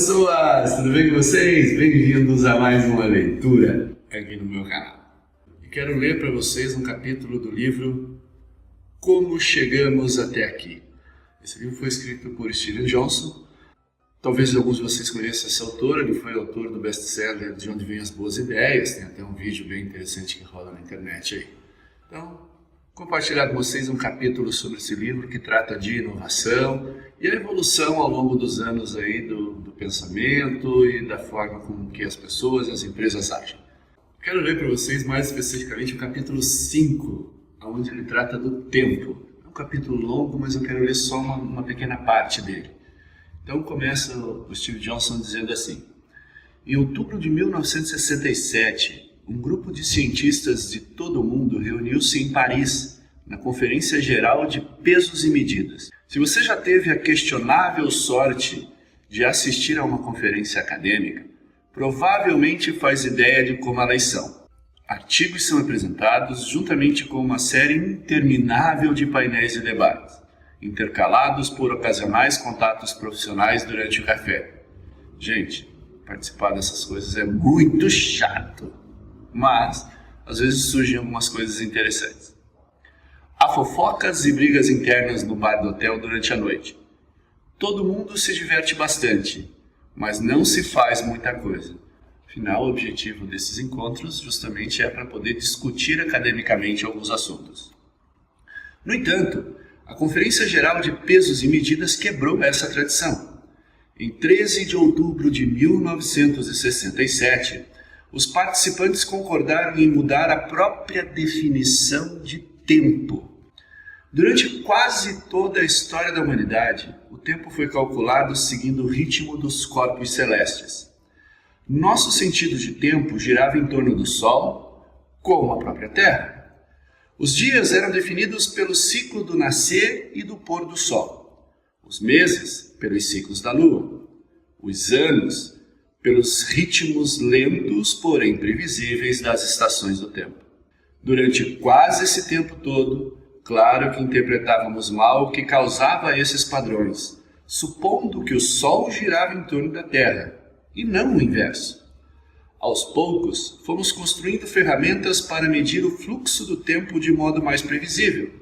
pessoas! Tudo bem com vocês? Bem-vindos a mais uma leitura aqui no meu canal. E quero ler para vocês um capítulo do livro Como Chegamos Até Aqui. Esse livro foi escrito por Steven Johnson. Talvez alguns de vocês conheçam esse autor. Ele foi autor do best-seller De Onde Vêm as Boas Ideias. Tem até um vídeo bem interessante que rola na internet aí. Então, compartilhar com vocês um capítulo sobre esse livro que trata de inovação e a evolução ao longo dos anos aí do pensamento e da forma com que as pessoas e as empresas agem. Quero ler para vocês mais especificamente o capítulo 5, onde ele trata do tempo. É um capítulo longo, mas eu quero ler só uma pequena parte dele. Então começa o Steve Johnson dizendo assim: em outubro de 1967, um grupo de cientistas de todo o mundo reuniu-se em Paris, na Conferência Geral de Pesos e Medidas. Se você já teve a questionável sorte de assistir a uma conferência acadêmica, provavelmente faz ideia de como elas são. Artigos são apresentados juntamente com uma série interminável de painéis de debates, intercalados por ocasionais contatos profissionais durante o café. Gente, participar dessas coisas é muito chato. Mas, às vezes surgem algumas coisas interessantes. Há fofocas e brigas internas no bar do hotel durante a noite. Todo mundo se diverte bastante, mas não se faz muita coisa. Afinal, o objetivo desses encontros justamente é para poder discutir academicamente alguns assuntos. No entanto, a Conferência Geral de Pesos e Medidas quebrou essa tradição. Em 13 de outubro de 1967, os participantes concordaram em mudar a própria definição de tempo. Durante quase toda a história da humanidade, o tempo foi calculado seguindo o ritmo dos corpos celestes. Nosso sentido de tempo girava em torno do Sol, como a própria Terra. Os dias eram definidos pelo ciclo do nascer e do pôr do Sol. Os meses, pelos ciclos da Lua. Os anos, pelos ritmos lentos, porém previsíveis das estações do tempo. Durante quase esse tempo todo, claro que interpretávamos mal o que causava esses padrões, supondo que o Sol girava em torno da Terra, e não o inverso. Aos poucos, fomos construindo ferramentas para medir o fluxo do tempo de modo mais previsível.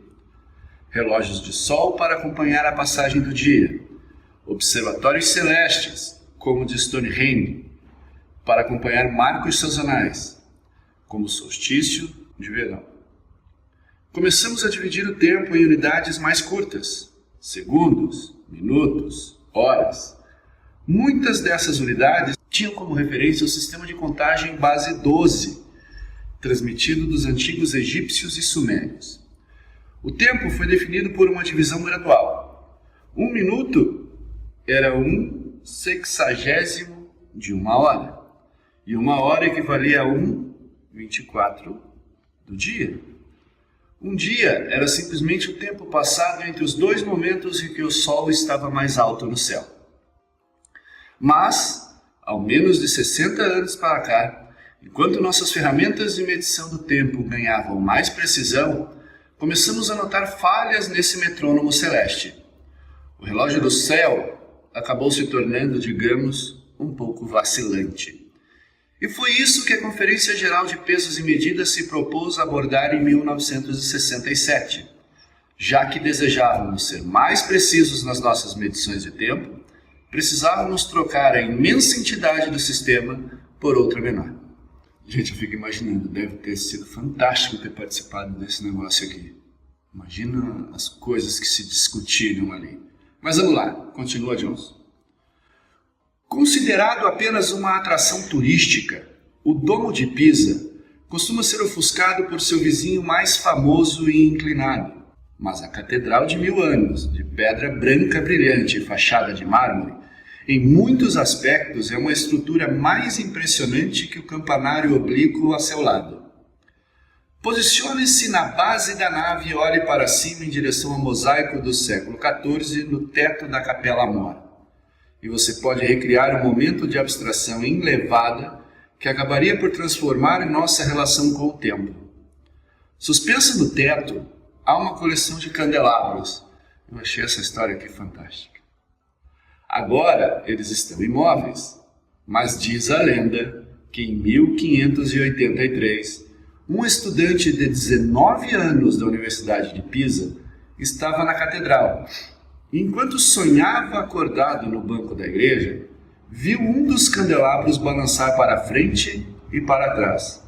Relógios de Sol para acompanhar a passagem do dia. Observatórios celestes, como o de Stonehenge, para acompanhar marcos sazonais, como o solstício de verão. Começamos a dividir o tempo em unidades mais curtas, segundos, minutos, horas. Muitas dessas unidades tinham como referência o sistema de contagem base 12, transmitido dos antigos egípcios e sumérios. O tempo foi definido por uma divisão gradual. Um minuto era 1/60 de uma hora, e uma hora equivalia a 1/24 do dia. Um dia era simplesmente o tempo passado entre os dois momentos em que o Sol estava mais alto no céu. Mas, ao menos de 60 anos para cá, enquanto nossas ferramentas de medição do tempo ganhavam mais precisão, começamos a notar falhas nesse metrônomo celeste. O relógio do céu acabou se tornando, digamos, um pouco vacilante. E foi isso que a Conferência Geral de Pesos e Medidas se propôs abordar em 1967. Já que desejávamos ser mais precisos nas nossas medições de tempo, precisávamos trocar a imensa entidade do sistema por outra menor. Gente, eu fico imaginando, deve ter sido fantástico ter participado desse negócio aqui. Imagina as coisas que se discutiram ali. Mas vamos lá, continua Johnson. Considerado apenas uma atração turística, o Domo de Pisa costuma ser ofuscado por seu vizinho mais famoso e inclinado. Mas a Catedral de 1000 anos, de pedra branca brilhante e fachada de mármore, em muitos aspectos é uma estrutura mais impressionante que o campanário oblíquo a seu lado. Posicione-se na base da nave e olhe para cima em direção ao mosaico do século XIV no teto da Capela Mor. E você pode recriar um momento de abstração enlevada que acabaria por transformar nossa relação com o tempo. Suspensa no teto, há uma coleção de candelabros. Eu achei essa história aqui fantástica. Agora eles estão imóveis, mas diz a lenda que em 1583, um estudante de 19 anos da Universidade de Pisa estava na catedral. Enquanto sonhava acordado no banco da igreja, viu um dos candelabros balançar para frente e para trás.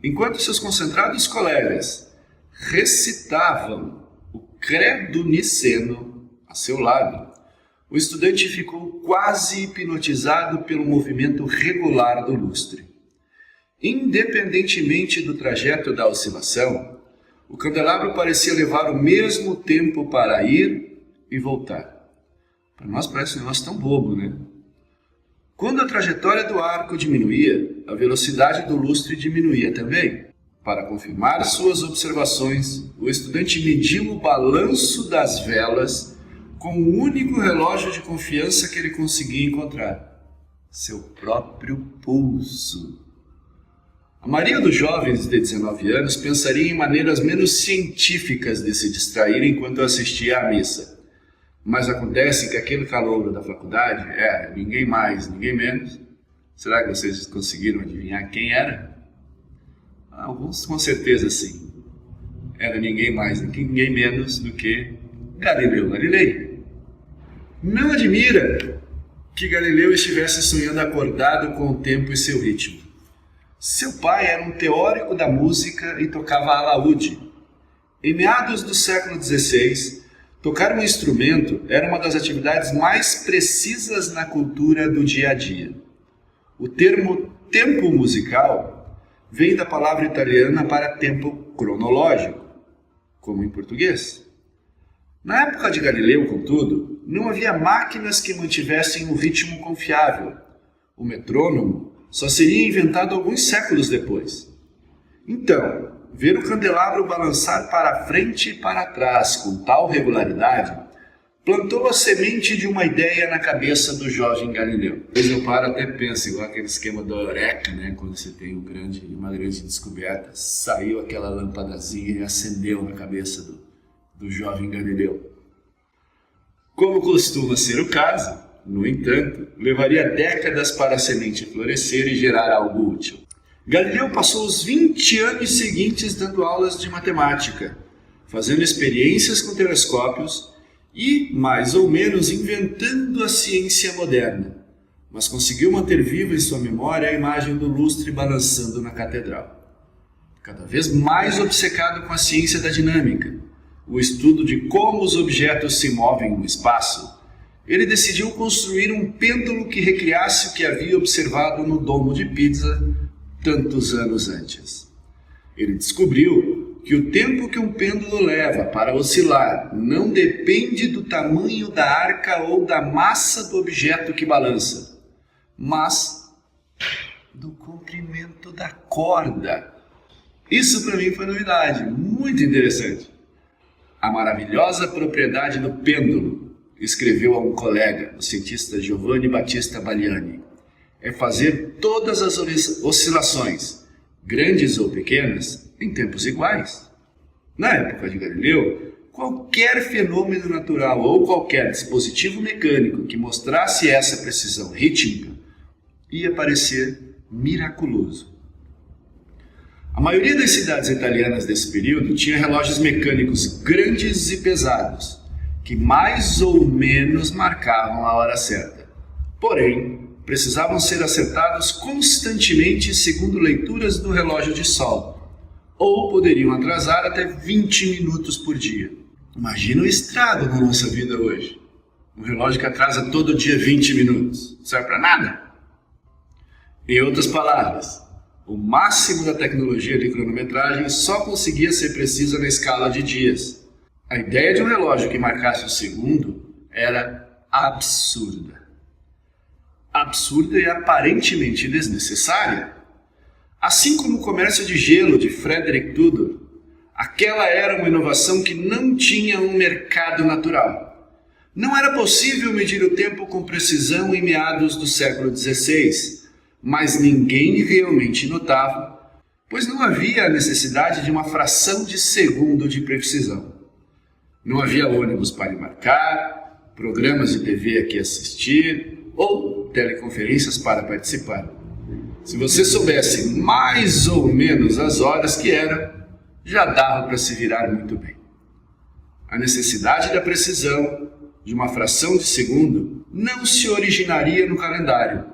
Enquanto seus concentrados colegas recitavam o Credo Niceno a seu lado, o estudante ficou quase hipnotizado pelo movimento regular do lustre. Independentemente do trajeto da oscilação, o candelabro parecia levar o mesmo tempo para ir e voltar. Para nós parece um negócio tão bobo, né? Quando a trajetória do arco diminuía, a velocidade do lustre diminuía também. Para confirmar suas observações, o estudante mediu o balanço das velas com o único relógio de confiança que ele conseguia encontrar: seu próprio pulso. A maioria dos jovens de 19 anos pensaria em maneiras menos científicas de se distrair enquanto assistia à missa. Mas acontece que aquele calouro da faculdade era ninguém mais, ninguém menos. Será que vocês conseguiram adivinhar quem era? Alguns com certeza sim. Era ninguém mais, ninguém menos do que Galileu Galilei. Não admira que Galileu estivesse sonhando acordado com o tempo e seu ritmo. Seu pai era um teórico da música e tocava alaúde. Em meados do século XVI, tocar um instrumento era uma das atividades mais precisas na cultura do dia a dia. O termo tempo musical vem da palavra italiana para tempo cronológico, como em português. Na época de Galileu, contudo, não havia máquinas que mantivessem um ritmo confiável. O metrônomo só seria inventado alguns séculos depois. Então, ver o candelabro balançar para frente e para trás com tal regularidade plantou a semente de uma ideia na cabeça do jovem Galileu. Às vezes eu paro até penso, igual aquele esquema da Eureka, né? Quando você tem uma grande descoberta, saiu aquela lampadazinha e acendeu na cabeça do jovem Galileu. Como costuma ser o caso, no entanto, levaria décadas para a semente florescer e gerar algo útil. Galileu passou os 20 anos seguintes dando aulas de matemática, fazendo experiências com telescópios e, mais ou menos, inventando a ciência moderna, mas conseguiu manter viva em sua memória a imagem do lustre balançando na catedral. Cada vez mais obcecado com a ciência da dinâmica, o estudo de como os objetos se movem no espaço, ele decidiu construir um pêndulo que recriasse o que havia observado no domo de Pisa tantos anos antes. Ele descobriu que o tempo que um pêndulo leva para oscilar não depende do tamanho da arca ou da massa do objeto que balança, mas do comprimento da corda. Isso para mim foi novidade, muito interessante. A maravilhosa propriedade do pêndulo, escreveu a um colega, o cientista Giovanni Battista Baliani, é fazer todas as oscilações, grandes ou pequenas, em tempos iguais. Na época de Galileu, qualquer fenômeno natural ou qualquer dispositivo mecânico que mostrasse essa precisão rítmica ia parecer miraculoso. A maioria das cidades italianas desse período tinha relógios mecânicos grandes e pesados, que mais ou menos marcavam a hora certa. Porém, precisavam ser acertados constantemente segundo leituras do relógio de sol, ou poderiam atrasar até 20 minutos por dia. Imagina o estrago na nossa vida hoje. Um relógio que atrasa todo dia 20 minutos. Não serve para nada. Em outras palavras, o máximo da tecnologia de cronometragem só conseguia ser precisa na escala de dias. A ideia de um relógio que marcasse o segundo era absurda. Absurda e aparentemente desnecessária. Assim como o comércio de gelo de Frederick Tudor, aquela era uma inovação que não tinha um mercado natural. Não era possível medir o tempo com precisão em meados do século XVI, mas ninguém realmente notava, pois não havia a necessidade de uma fração de segundo de precisão. Não havia ônibus para embarcar, programas de TV a que assistir ou teleconferências para participar. Se você soubesse mais ou menos as horas que eram, já dava para se virar muito bem. A necessidade da precisão de uma fração de segundo não se originaria no calendário,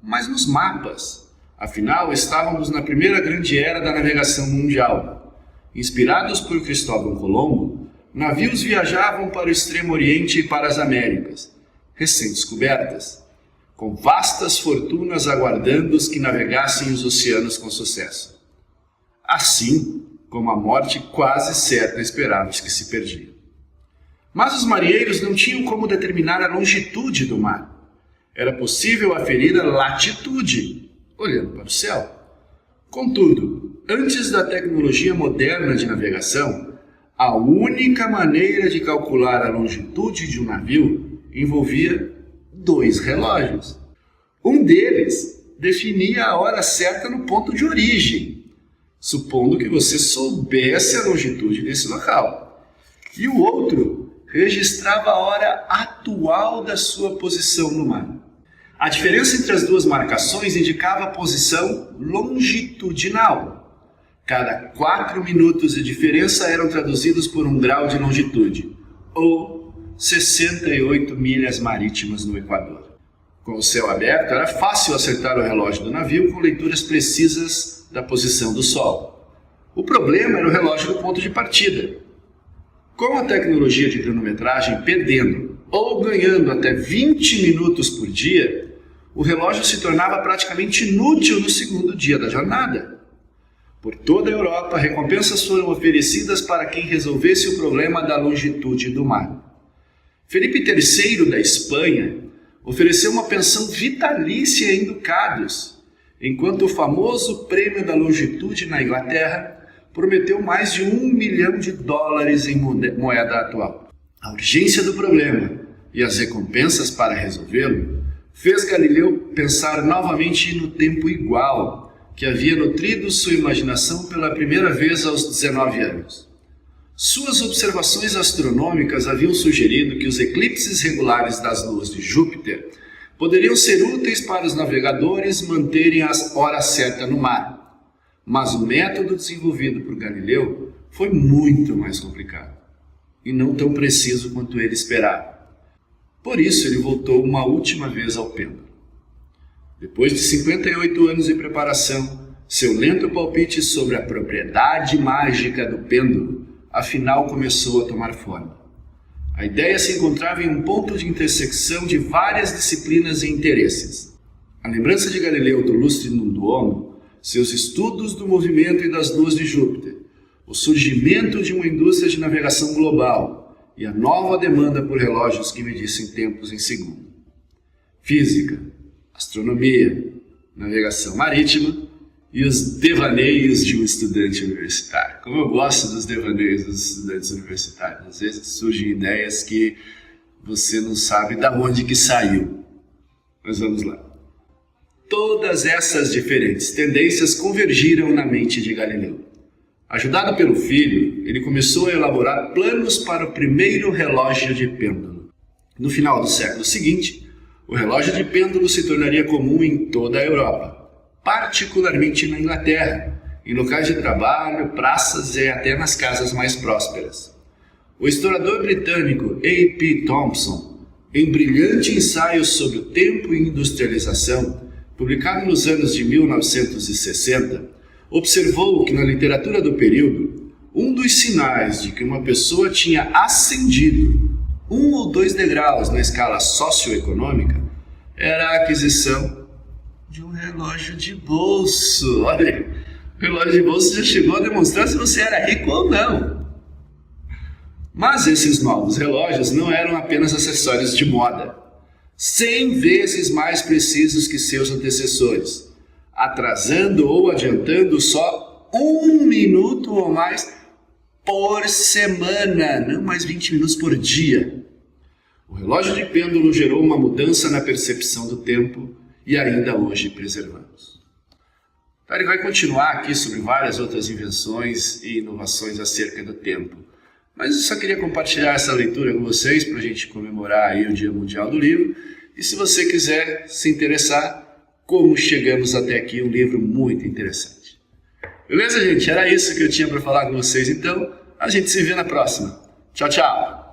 mas nos mapas. Afinal, estávamos na primeira grande era da navegação mundial. Inspirados por Cristóvão Colombo, navios viajavam para o Extremo Oriente e para as Américas, recém-descobertas, com vastas fortunas aguardando os que navegassem os oceanos com sucesso. Assim como a morte quase certa esperava os que se perdiam. Mas os marinheiros não tinham como determinar a longitude do mar. Era possível aferir a latitude, olhando para o céu. Contudo, antes da tecnologia moderna de navegação, a única maneira de calcular a longitude de um navio envolvia 2 relógios. Um deles definia a hora certa no ponto de origem, supondo que você soubesse a longitude desse local. E o outro registrava a hora atual da sua posição no mar. A diferença entre as duas marcações indicava a posição longitudinal. Cada 4 minutos de diferença eram traduzidos por 1 grau de longitude, ou 68 milhas marítimas no Equador. Com o céu aberto, era fácil acertar o relógio do navio com leituras precisas da posição do Sol. O problema era o relógio do ponto de partida. Com a tecnologia de cronometragem perdendo ou ganhando até 20 minutos por dia, o relógio se tornava praticamente inútil no segundo dia da jornada. Por toda a Europa, recompensas foram oferecidas para quem resolvesse o problema da longitude do mar. Felipe III da Espanha ofereceu uma pensão vitalícia em ducados, enquanto o famoso prêmio da longitude na Inglaterra prometeu mais de $1 milhão em moeda atual. A urgência do problema e as recompensas para resolvê-lo fez Galileu pensar novamente no tempo igual, que havia nutrido sua imaginação pela primeira vez aos 19 anos. Suas observações astronômicas haviam sugerido que os eclipses regulares das luas de Júpiter poderiam ser úteis para os navegadores manterem a hora certa no mar. Mas o método desenvolvido por Galileu foi muito mais complicado e não tão preciso quanto ele esperava. Por isso ele voltou uma última vez ao pêndulo. Depois de 58 anos de preparação, seu lento palpite sobre a propriedade mágica do pêndulo afinal começou a tomar forma. A ideia se encontrava em um ponto de intersecção de várias disciplinas e interesses. A lembrança de Galileu do Lustrum Duomo, seus estudos do movimento e das luas de Júpiter, o surgimento de uma indústria de navegação global e a nova demanda por relógios que medissem tempos em segundo. Física, astronomia, navegação marítima e os devaneios de um estudante universitário. Como eu gosto dos devaneios dos estudantes universitários. Às vezes surgem ideias que você não sabe de onde que saiu. Mas vamos lá. Todas essas diferentes tendências convergiram na mente de Galileu. Ajudado pelo filho, ele começou a elaborar planos para o primeiro relógio de pêndulo. No final do século seguinte, o relógio de pêndulo se tornaria comum em toda a Europa, particularmente na Inglaterra, em locais de trabalho, praças e até nas casas mais prósperas. O historiador britânico A.P. Thompson, em brilhante ensaio sobre o tempo e industrialização, publicado nos anos de 1960, observou que na literatura do período, um dos sinais de que uma pessoa tinha ascendido 1 ou 2 degraus na escala socioeconômica era a aquisição de um relógio de bolso. Olha, o relógio de bolso já chegou a demonstrar se você era rico ou não. Mas esses novos relógios não eram apenas acessórios de moda, 100 vezes mais precisos que seus antecessores, atrasando ou adiantando só 1 minuto ou mais por semana, não mais 20 minutos por dia. O relógio de pêndulo gerou uma mudança na percepção do tempo e ainda hoje preservamos. Ele vai continuar aqui sobre várias outras invenções e inovações acerca do tempo, Mas eu só queria compartilhar essa leitura com vocês para a gente comemorar aí o Dia Mundial do Livro. E se você quiser se interessar, Como Chegamos Até Aqui, um livro muito interessante. Beleza, gente? Era isso que eu tinha para falar com vocês, então a gente se vê na próxima. Tchau, tchau!